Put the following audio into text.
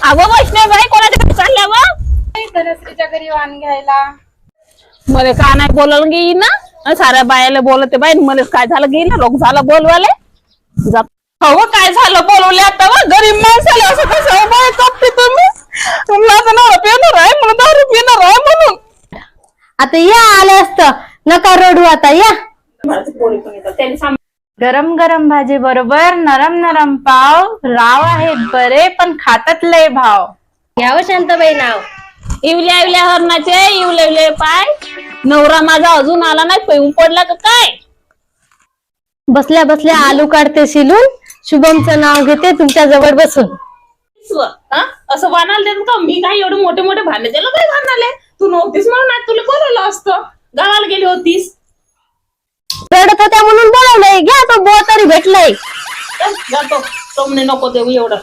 अगं वैष्णवबाई कोणाच्या घरी चालल्या वा? धनश्रीच्या घरी वाण घ्यायला. मला का नाही बोलायला गेली ना साऱ्या बायाला बोलते बाई मला काय झालं गेली ना लोक झालं बोलवाले हो काय झालं बोलवले आता वा गरीब माणसाला असं कसं बाय कपते तुम्ही माझं नाव पिणार आहे म्हणून दारू पिणार आहे म्हणून आता या आलं असतं नका रडू आता या. गरम गरम भाजी बरोबर नरम नरम पाव राव आहे बरे पण खातात लय भाव. घ्यावं शांताबाई नाव. इवल्या इवल्या हरणाचे इवले इवले पाय नवरा माझा अजून आला नाही पेऊन पडला का काय. बसल्या बसल्या आलू काढते शिलून शुभमचं नाव घेते तुमच्या जवळ बसून. असं वानाला देत का मी काही एवढे मोठे मोठे भांडे दिलं काय भांडणाले तू नव्हतीस म्हणून नाही तुला बोलवलं असतं गावाला गेली होतीस. रडत होत्या म्हणून बोलावलंय घ्या तो बो तरी भेटलाय. जातो टोमणे नको देऊ एवढं